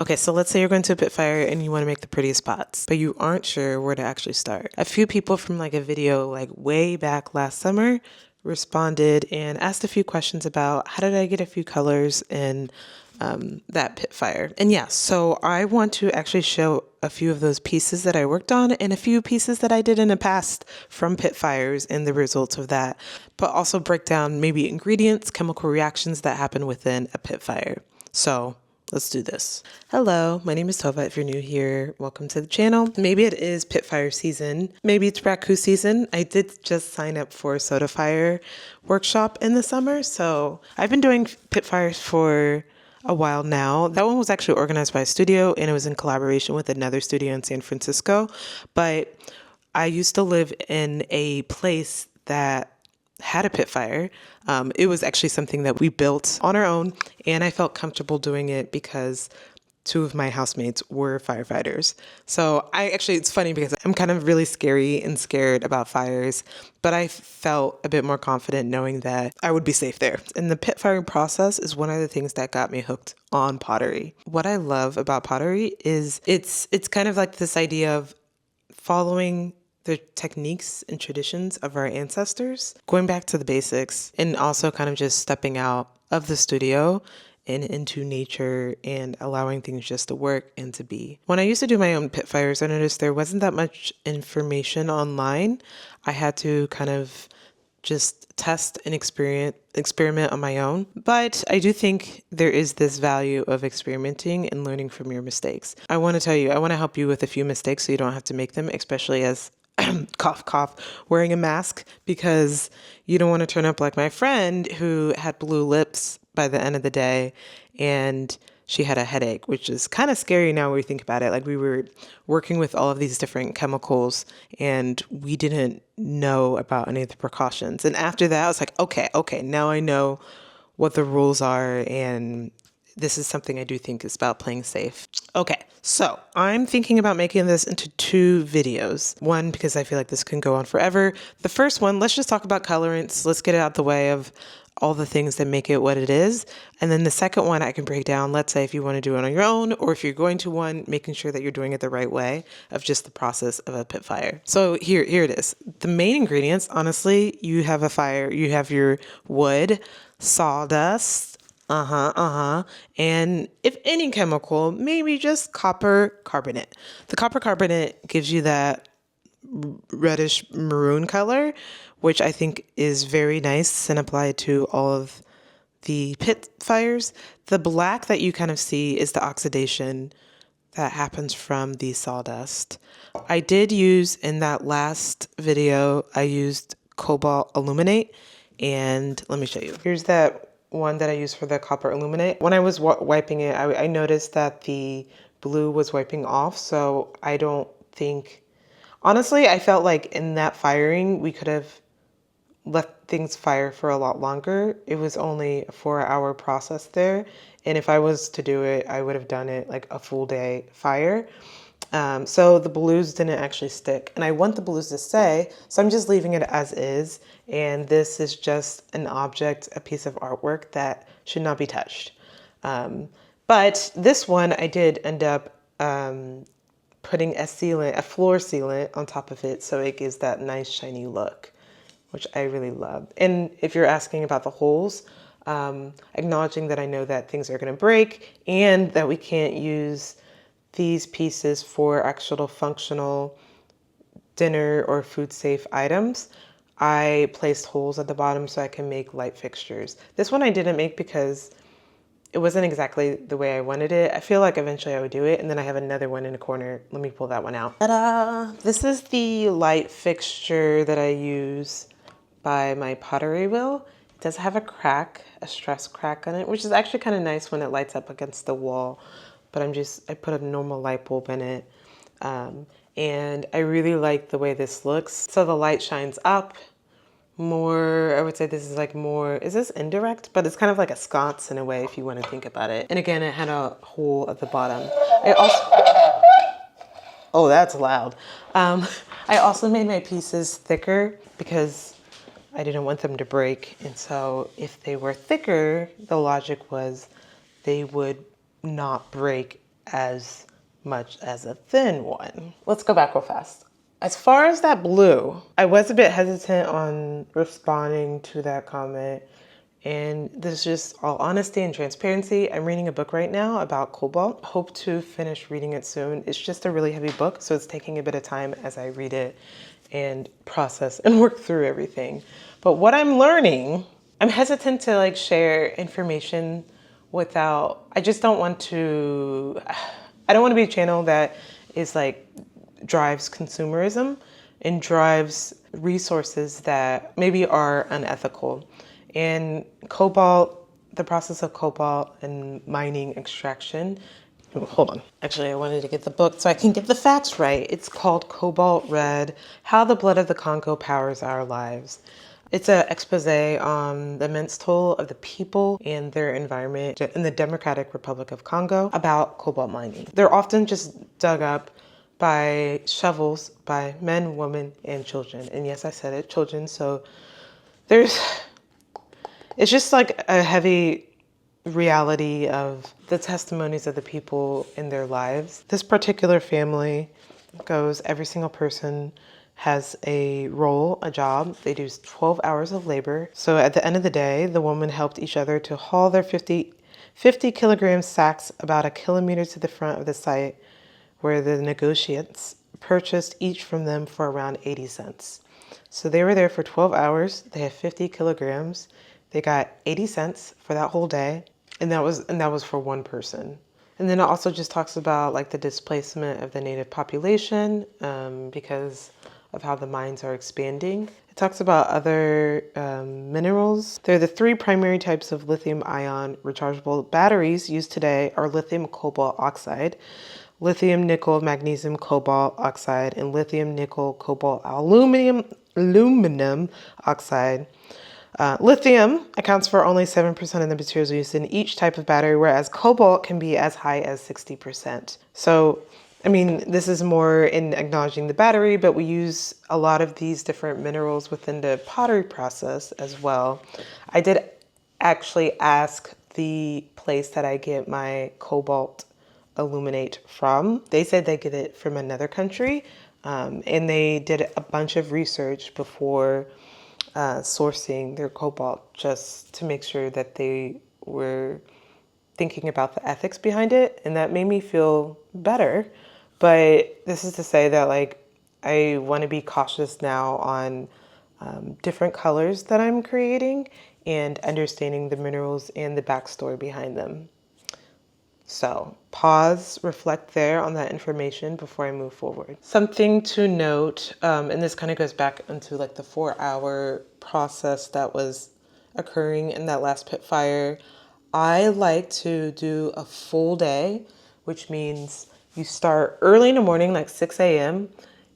Okay, so let's say you're going to a Pitfire and you want to make the prettiest pots, but you aren't sure where to actually start. A few people from like a video like way back last summer responded and asked a few questions about how did I get a few colors in that Pitfire. And yeah, so I want to actually show a few of those pieces that I worked on and a few pieces that I did in the past from Pitfires and the results of that, but also break down maybe ingredients, chemical reactions that happen within a Pitfire. So let's do this. Hello, my name is Tova. If you're new here, welcome to the channel. Maybe it is Pitfire season. Maybe it's Raku season. I did just sign up for a Soda Fire workshop in the summer. So I've been doing Pitfires for a while now. That one was actually organized by a studio and it was in collaboration with another studio in San Francisco. But I used to live in a place that had a Pitfire. It was actually something that we built on our own, and I felt comfortable doing it because two of my housemates were firefighters. So it's funny because I'm kind of really scary and scared about fires, but I felt a bit more confident knowing that I would be safe there. And the Pitfire process is one of the things that got me hooked on pottery. What I love about pottery is it's kind of like this idea of following the techniques and traditions of our ancestors, going back to the basics, and also kind of just stepping out of the studio and into nature and allowing things just to work and to be. When I used to do my own Pitfires, I noticed there wasn't that much information online. I had to kind of just test and experiment on my own. But I do think there is this value of experimenting and learning from your mistakes. I want to tell you, I want to help you with a few mistakes so you don't have to make them, especially as cough, cough, wearing a mask, because you don't want to turn up like my friend who had blue lips by the end of the day and she had a headache, which is kind of scary now when we think about it. Like, we were working with all of these different chemicals and we didn't know about any of the precautions. And after that, I was like, okay, now I know what the rules are, and this is something I do think is about playing safe. Okay, so I'm thinking about making this into 2 videos. One, because I feel like this can go on forever. The first one, let's just talk about colorants. Let's get it out the way of all the things that make it what it is. And then the second one I can break down, let's say if you want to do it on your own, or if you're going to one, making sure that you're doing it the right way of just the process of a Pitfire. So here it is. The main ingredients, honestly, you have a fire, you have your wood, sawdust, and if any chemical, maybe just copper carbonate. The copper carbonate gives you that reddish maroon color, which I think is very nice and applied to all of the Pitfires. The black that you kind of see is the oxidation that happens from the sawdust. I did use, in that last video, I used Cobalt Illuminate, and let me show you. Here's that one that I used for the copper illuminate. When I was wiping it, I noticed that the blue was wiping off, so I don't think, honestly, I felt like in that firing, we could have let things fire for a lot longer. It was only a 4-hour process there, and if I was to do it, I would have done it like a full day fire. So the blues didn't actually stick, and I want the blues to stay, so I'm just leaving it as is. And this is just an object, a piece of artwork that should not be touched. But this one, I did end up putting a floor sealant on top of it, so it gives that nice shiny look, which I really love. And if you're asking about the holes, acknowledging that I know that things are going to break and that we can't use these pieces for actual functional dinner or food safe items, I placed holes at the bottom so I can make light fixtures. This one I didn't make because it wasn't exactly the way I wanted it. I feel like eventually I would do it, and then I have another one in the corner. Let me pull that one out. Ta-da! This is the light fixture that I use by my pottery wheel. It does have a crack, a stress crack on it, which is actually kind of nice when it lights up against the wall. But I put a normal light bulb in it. And I really like the way this looks. So the light shines up more. I would say this is like more, is this indirect? But it's kind of like a sconce in a way if you want to think about it. And again, it had a hole at the bottom. Oh, that's loud. I also made my pieces thicker because I didn't want them to break. And so if they were thicker, the logic was they would not break as much as a thin one. Let's go back real fast. As far as that blue, I was a bit hesitant on responding to that comment. And this is just all honesty and transparency. I'm reading a book right now about cobalt. Hope to finish reading it soon. It's just a really heavy book, so it's taking a bit of time as I read it and process and work through everything. But what I'm learning, I'm hesitant to like share information without, I just don't want to, I don't want to be a channel that is like drives consumerism and drives resources that maybe are unethical. And cobalt, the process of cobalt and mining extraction, hold on. Actually, I wanted to get the book so I can get the facts right. It's called Cobalt Red, How the Blood of the Congo Powers Our Lives. It's an expose on the immense toll of the people and their environment in the Democratic Republic of Congo about cobalt mining. They're often just dug up by shovels by men, women, and children. And yes, I said it, children. So it's just like a heavy reality of the testimonies of the people in their lives. This particular family goes, every single person has a role, a job. They do 12 hours of labor. So at the end of the day, the woman helped each other to haul their 50 kilogram sacks about a kilometer to the front of the site where the negotiants purchased each from them for around 80 cents. So they were there for 12 hours. They had 50 kilograms. They got 80 cents for that whole day. And that was for one person. And then it also just talks about like the displacement of the native population because of how the mines are expanding. It talks about other minerals. There are the three primary types of lithium-ion rechargeable batteries used today are lithium cobalt oxide, lithium nickel magnesium cobalt oxide, and lithium nickel cobalt aluminum oxide. Lithium accounts for only 7% of the materials used in each type of battery, whereas cobalt can be as high as 60%. So, I mean, this is more in acknowledging the battery, but we use a lot of these different minerals within the pottery process as well. I did actually ask the place that I get my cobalt illuminate from. They said they get it from another country, and they did a bunch of research before sourcing their cobalt just to make sure that they were thinking about the ethics behind it, and that made me feel better. But this is to say that like I want to be cautious now on different colors that I'm creating and understanding the minerals and the backstory behind them. So pause, reflect there on that information before I move forward. Something to note, and this kind of goes back into like the 4-hour process that was occurring in that last pit fire. I like to do a full day, which means you start early in the morning, like 6 a.m.,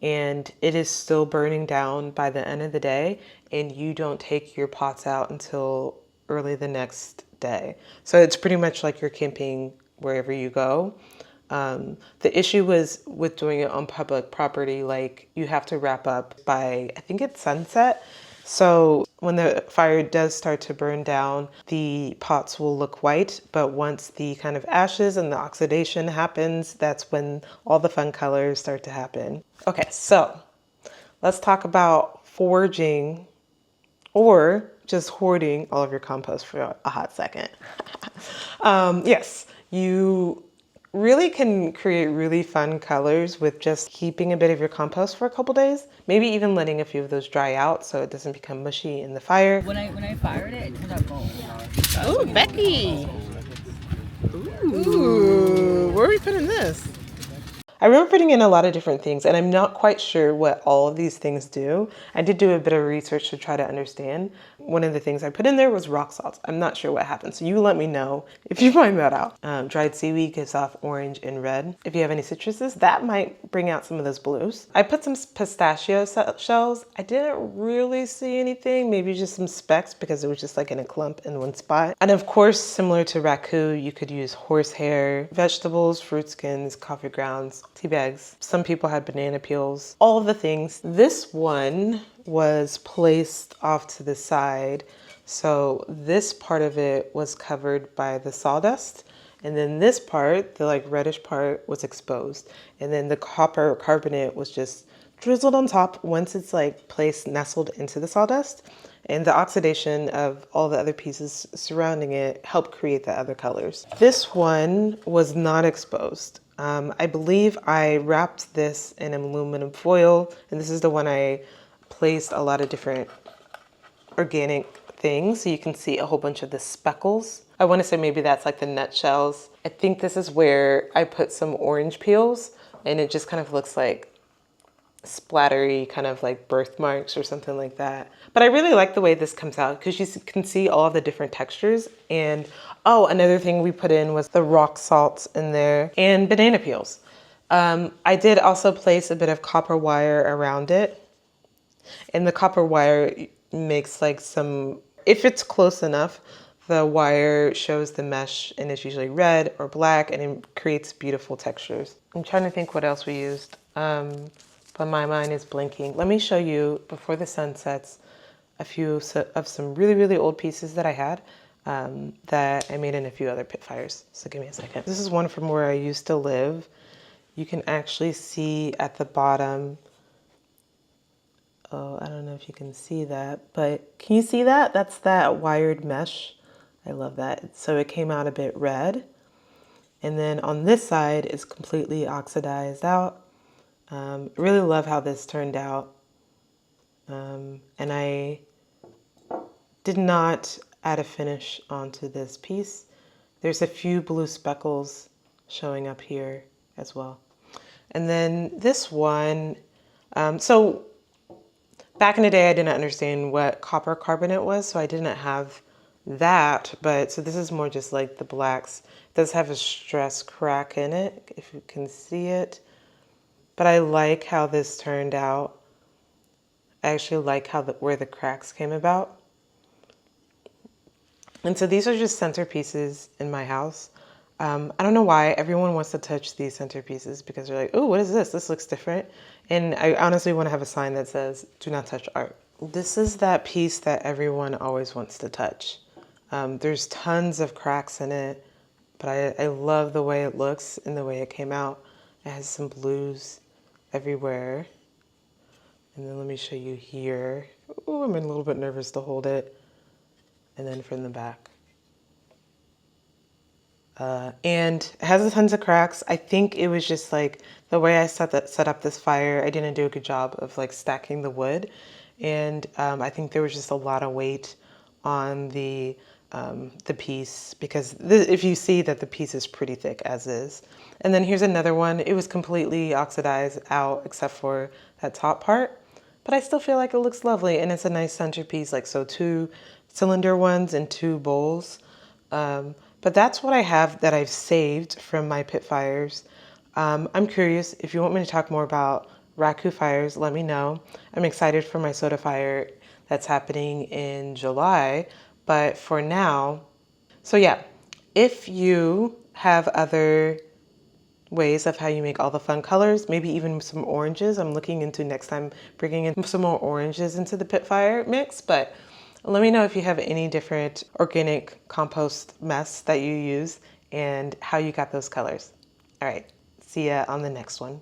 and it is still burning down by the end of the day, and you don't take your pots out until early the next day. So it's pretty much like you're camping wherever you go. The issue was with doing it on public property, like you have to wrap up by, I think it's sunset. So when the fire does start to burn down, the pots will look white, but once the kind of ashes and the oxidation happens, that's when all the fun colors start to happen. Okay, so let's talk about foraging or just hoarding all of your compost for a hot second. Yes, you really can create really fun colors with just keeping a bit of your compost for a couple days, maybe even letting a few of those dry out so it doesn't become mushy in the fire. When I fired it, it turned out gold. Ooh, Becky! Ooh, where are we putting this? I remember putting in a lot of different things, and I'm not quite sure what all of these things do. I did do a bit of research to try to understand. One of the things I put in there was rock salt. I'm not sure what happened, so you let me know if you find that out. Dried seaweed gives off orange and red. If you have any citruses, that might bring out some of those blues. I put some pistachio shells. I didn't really see anything, maybe just some specks because it was just like in a clump in one spot. And of course, similar to raku, you could use horsehair, vegetables, fruit skins, coffee grounds, tea bags. Some people had banana peels, all of the things. This one was placed off to the side. So this part of it was covered by the sawdust, And then this part, the like reddish part, was exposed. And then the copper carbonate was just drizzled on top once it's like placed nestled into the sawdust. And the oxidation of all the other pieces surrounding it helped create the other colors. This one was not exposed. I believe I wrapped this in aluminum foil, and this is the one I placed a lot of different organic things, so you can see a whole bunch of the speckles. I want to say maybe that's like the nutshells. I think this is where I put some orange peels, and it just kind of looks like splattery, kind of like birthmarks or something like that. But I really like the way this comes out because you can see all the different textures. And oh, another thing we put in was the rock salts in there and banana peels. I did also place a bit of copper wire around it. And the copper wire makes like some, if it's close enough, the wire shows the mesh and it's usually red or black and it creates beautiful textures. I'm trying to think what else we used. But my mind is blinking. Let me show you, before the sun sets, a few of some really, really old pieces that I had that I made in a few other pit fires. So give me a second. This is one from where I used to live. You can actually see at the bottom, oh, I don't know if you can see that, but can you see that? That's that wired mesh. I love that. So it came out a bit red. And then on this side, it's completely oxidized out. Really love how this turned out. And I did not add a finish onto this piece. There's a few blue speckles showing up here as well. And then this one, so back in the day, I didn't understand what copper carbonate was, so I didn't have that, but so this is more just like the blacks. It does have a stress crack in it, if you can see it. But I like how this turned out. I actually like how where the cracks came about. And so these are just centerpieces in my house. I don't know why everyone wants to touch these centerpieces because they're like, oh, what is this? This looks different. And I honestly want to have a sign that says, do not touch art. This is that piece that everyone always wants to touch. There's tons of cracks in it, but I love the way it looks and the way it came out. It has some blues everywhere. And then let me show you here. Oh, I'm a little bit nervous to hold it. And then from the back. And it has tons of cracks. I think it was just like the way I set up this fire, I didn't do a good job of like stacking the wood. And I think there was just a lot of weight on the piece because if you see that the piece is pretty thick as is. And then here's another one. It was completely oxidized out except for that top part, but I still feel like it looks lovely and it's a nice centerpiece. Like so 2 cylinder ones and 2 bowls. But that's what I have that I've saved from my pit fires. I'm curious if you want me to talk more about raku fires, let me know. I'm excited for my soda fire that's happening in July. But for now, so yeah, if you have other ways of how you make all the fun colors, maybe even some oranges. I'm looking into next time bringing in some more oranges into the pit fire mix, but let me know if you have any different organic compost mess that you use and how you got those colors. All right, see ya on the next one.